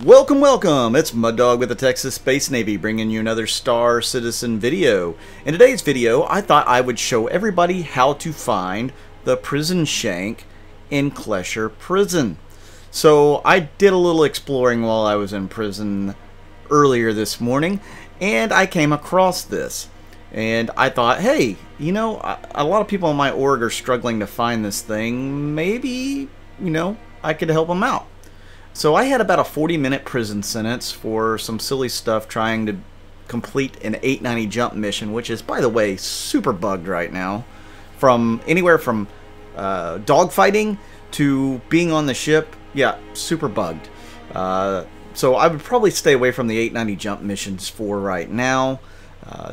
Welcome, welcome! It's Mud Dog with the Texas Space Navy bringing you another Star Citizen video. In today's video, I thought I would show everybody how to find the prison shank in Klescher Prison. So I did a little exploring while I was in prison earlier this morning, and I came across this. And I thought, hey, you know, a lot of people in my org are struggling to find this thing. Maybe, you know, I could help them out. So I had about a 40-minute prison sentence for some silly stuff trying to complete an 890 jump mission, which is, by the way, super bugged right now. From anywhere from dogfighting to being on the ship, yeah, super bugged. So I would probably stay away from the 890 jump missions for right now.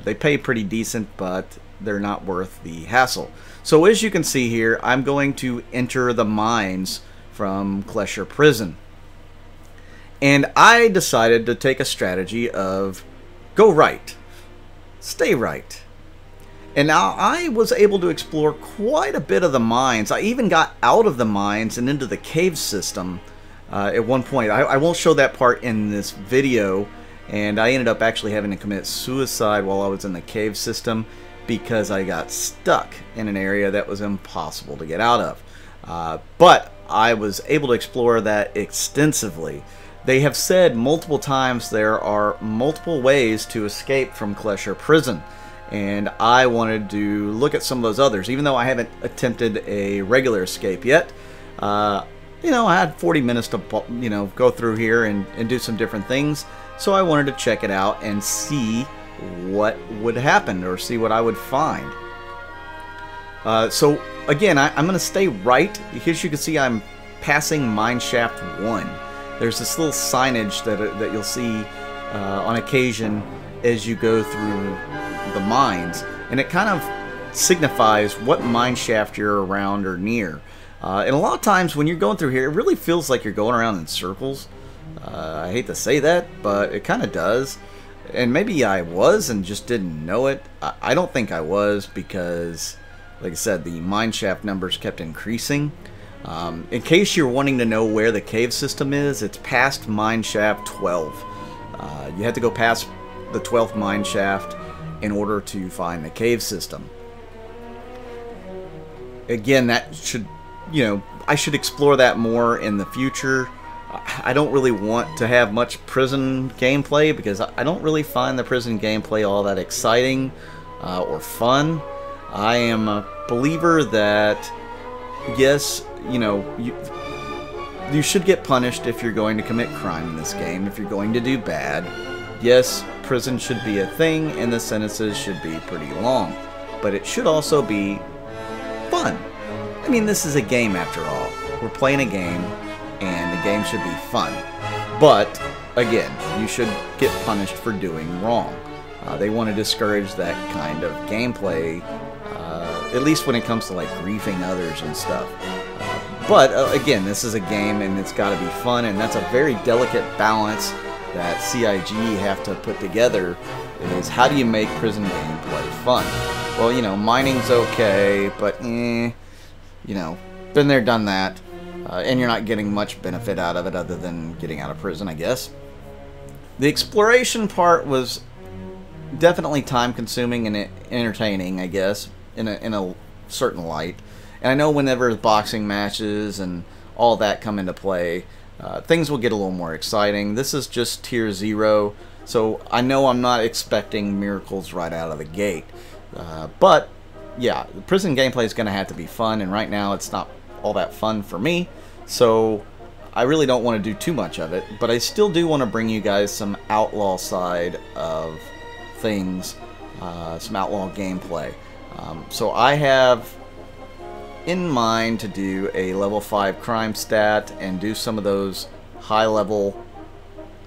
They pay pretty decent, but they're not worth the hassle. So as you can see here, I'm going to enter the mines from Klescher Prison. And I decided to take a strategy of go right, stay right. And now I was able to explore quite a bit of the mines. I even got out of the mines and into the cave system at one point. I won't show that part in this video. And I ended up actually having to commit suicide while I was in the cave system because I got stuck in an area that was impossible to get out of. But I was able to explore that extensively. They have said multiple times there are multiple ways to escape from Klescher Prison, and I wanted to look at some of those others, even though I haven't attempted a regular escape yet. You know, I had 40 minutes to, you know, go through here and do some different things, so I wanted to check it out and see what would happen, or see what I would find. So again, I'm going to stay right. As you can see, I'm passing Mineshaft 1. There's this little signage that you'll see on occasion as you go through the mines, and it kind of signifies what mine shaft you're around or near. And a lot of times when you're going through here, it really feels like you're going around in circles. I hate to say that, but it kind of does. And maybe I was and just didn't know it. I don't think I was, because, like I said, the mine shaft numbers kept increasing. In case you're wanting to know where the cave system is, it's past mine shaft 12. You have to go past the 12th mine shaft in order to find the cave system. Again, that should, you know, I should explore that more in the future. I don't really want to have much prison gameplay because I don't really find the prison gameplay all that exciting or fun. I am a believer that, yes, you know, you should get punished if you're going to commit crime in this game, if you're going to do bad. Yes, prison should be a thing, and the sentences should be pretty long. But it should also be fun. I mean, this is a game after all. We're playing a game, and the game should be fun. But, again, you should get punished for doing wrong. They want to discourage that kind of gameplay, at least when it comes to, like, griefing others and stuff. But, again, this is a game, and it's got to be fun, and that's a very delicate balance that CIG have to put together, is how do you make prison gameplay fun? Well, you know, mining's okay, but, you know, been there, done that, and you're not getting much benefit out of it other than getting out of prison, I guess. The exploration part was definitely time-consuming and entertaining, I guess, in a certain light. And I know whenever boxing matches and all that come into play, things will get a little more exciting. This is just tier 0, so I know I'm not expecting miracles right out of the gate. But, yeah, the prison gameplay is going to have to be fun, and right now it's not all that fun for me, so I really don't want to do too much of it. But I still do want to bring you guys some Outlaw side of things, some Outlaw gameplay. So I have in mind to do a level 5 crime stat and do some of those high level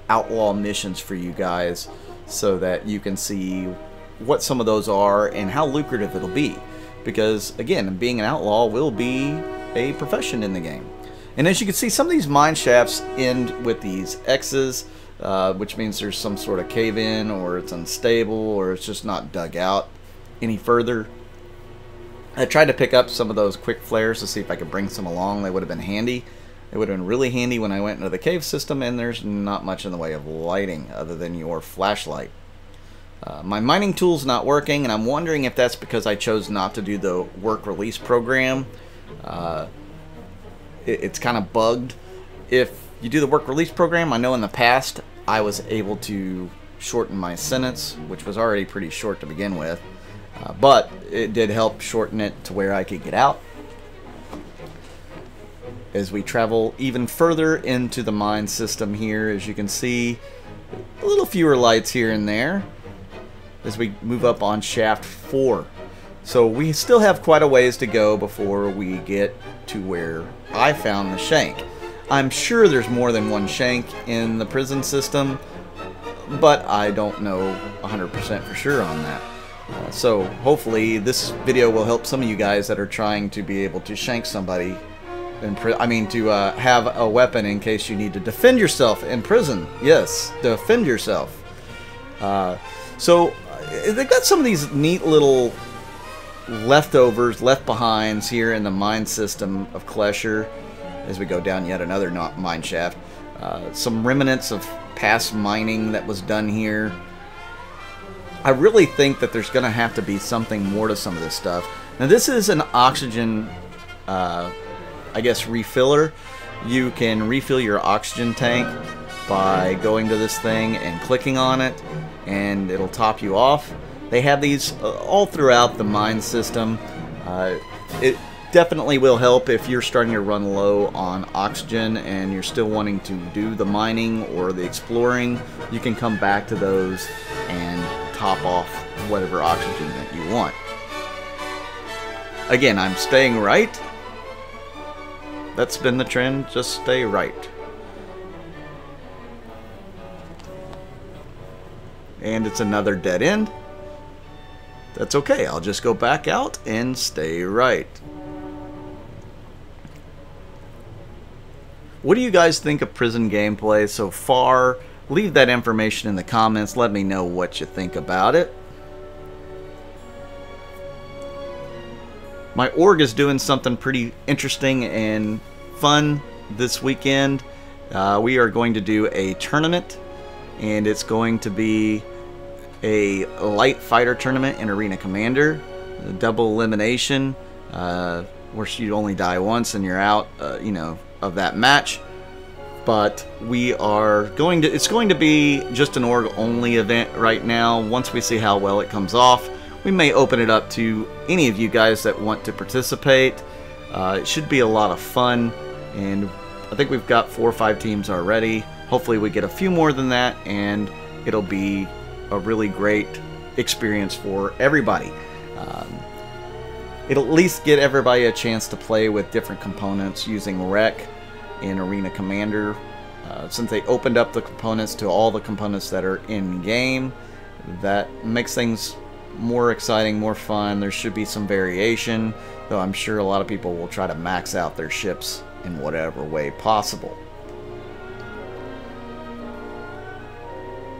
Outlaw missions for you guys so that you can see what some of those are and how lucrative it'll be, because again, being an outlaw will be a profession in the game. And as you can see, some of these mine shafts end with these X's, which means there's some sort of cave-in, or it's unstable, or it's just not dug out any further. I tried to pick up some of those quick flares to see if I could bring some along. They would have been handy. It would have been really handy when I went into the cave system, and there's not much in the way of lighting other than your flashlight. My mining tool's not working, and I'm wondering if that's because I chose not to do the work release program. It's kind of bugged. If you do the work release program, I know in the past I was able to shorten my sentence, which was already pretty short to begin with, but it did help shorten it to where I could get out. As we travel even further into the mine system here, as you can see, a little fewer lights here and there as we move up on shaft 4. So we still have quite a ways to go before we get to where I found the shank. I'm sure there's more than one shank in the prison system, but I don't know 100% for sure on that. So hopefully this video will help some of you guys that are trying to be able to shank somebody to have a weapon in case you need to defend yourself in prison. Yes, defend yourself. So they've got some of these neat little leftovers, left behinds here in the mine system of Klescher as we go down yet another mine shaft. Some remnants of past mining that was done here. I really think that there's going to have to be something more to some of this stuff. Now this is an oxygen I guess refiller. You can refill your oxygen tank by going to this thing and clicking on it, and it'll top you off. They have these all throughout the mine system. It definitely will help if you're starting to run low on oxygen and you're still wanting to do the mining or the exploring. You can come back to those and top off whatever oxygen that you want. Again, I'm staying right. That's been the trend, just stay right. And it's another dead end. That's okay, I'll just go back out and stay right. What do you guys think of prison gameplay so far? Leave that information in the comments, let me know what you think about it. My org is doing something pretty interesting and fun this weekend. We are going to do a tournament, and it's going to be a light fighter tournament in Arena Commander, a double elimination, where you only die once and you're out, of that match. But we are going to, it's going to be just an org only event right now. Once we see how well it comes off, we may open it up to any of you guys that want to participate. It should be a lot of fun, and I think we've got 4 or 5 teams already. Hopefully we get a few more than that, and it'll be a really great experience for everybody. It'll at least get everybody a chance to play with different components using Rec in Arena Commander. Since they opened up the components to all the components that are in game, that makes things more exciting, more fun. There should be some variation, though I'm sure a lot of people will try to max out their ships in whatever way possible.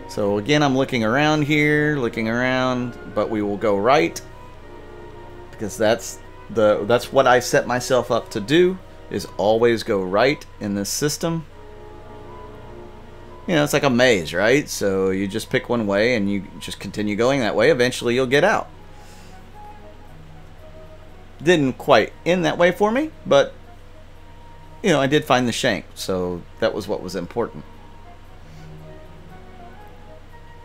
So again, I'm looking around here, but we will go right, because that's what I set myself up to do, is always go right in this system. You know, it's like a maze, right? So you just pick one way and you just continue going that way. Eventually you'll get out. Didn't quite end that way for me, but I did find the shank, so that was what was important.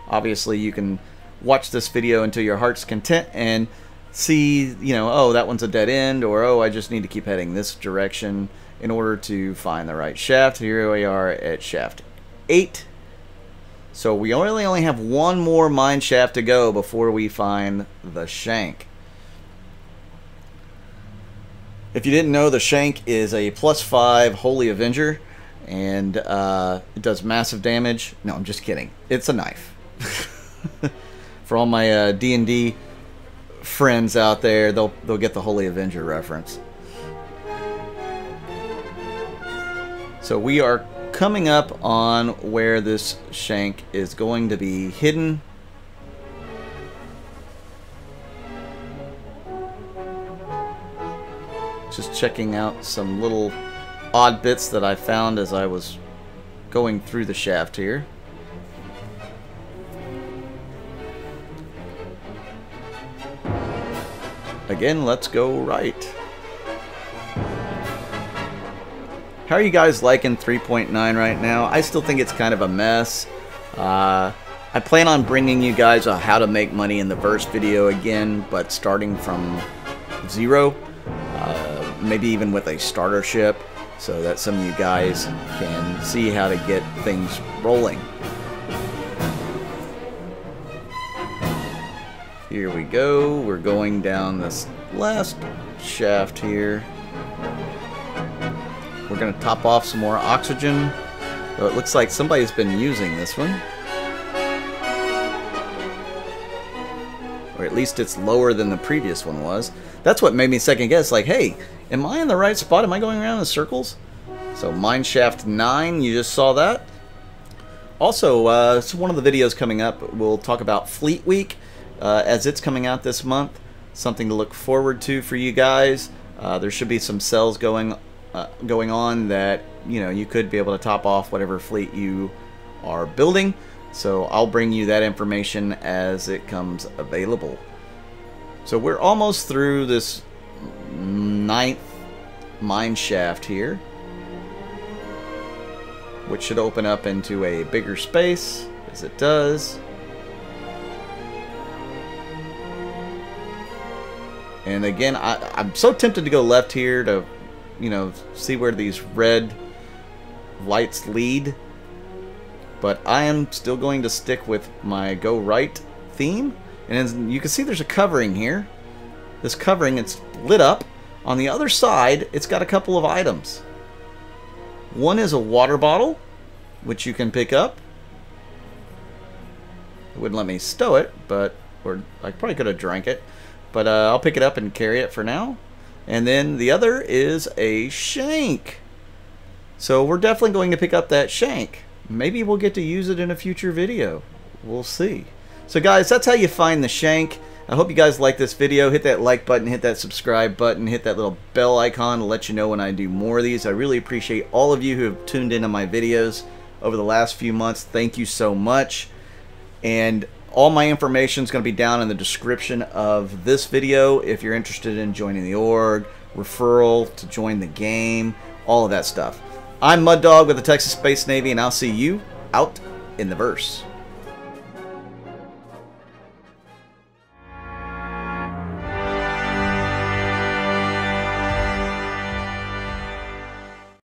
Obviously you can watch this video until your heart's content and see, oh, that one's a dead end, or oh, I just need to keep heading this direction in order to find the right shaft. Here we are at shaft 8. So we only have one more mine shaft to go before we find the shank. If you didn't know, the shank is a +5 Holy Avenger, and it does massive damage. No, I'm just kidding. It's a knife. For all my D&D friends out there, they'll get the Holy Avenger reference. So we are coming up on where this shank is going to be hidden. Just checking out some little odd bits that I found as I was going through the shaft here. Again, let's go right. How are you guys liking 3.9 right now? I still think it's kind of a mess. I plan on bringing you guys a how to make money in the verse video again, but starting from 0. Maybe even with a starter ship, so that some of you guys can see how to get things rolling. Here we go. We're going down this last shaft here. We're going to top off some more oxygen. Oh, it looks like somebody's been using this one. Or at least it's lower than the previous one was. That's what made me second guess. Like, hey, am I in the right spot? Am I going around in circles? So mine shaft 9, you just saw that. Also, so one of the videos coming up, we'll talk about Fleet Week as it's coming out this month. Something to look forward to for you guys. There should be some sales going on that, you know, you could be able to top off whatever fleet you are building. So I'll bring you that information as it comes available. So we're almost through this 9th mine shaft here, which should open up into a bigger space, as it does. And again, I'm so tempted to go left here to, you know, see where these red lights lead. But I am still going to stick with my go right theme. And as you can see, there's a covering here. This covering, it's lit up. On the other side, it's got a couple of items. One is a water bottle, which you can pick up. It wouldn't let me stow it, but, or I probably could have drank it. But I'll pick it up and carry it for now. And then the other is a shank. So we're definitely going to pick up that shank. Maybe we'll get to use it in a future video. We'll see. So guys, that's how you find the shank. I hope you guys like this video. Hit that like button, hit that subscribe button, hit that little bell icon to let you know when I do more of these. I really appreciate all of you who have tuned into my videos over the last few months. Thank you so much. And all my information is going to be down in the description of this video if you're interested in joining the org, referral to join the game, all of that stuff. I'm Mud Dog with the Texas Space Navy, and I'll see you out in the verse.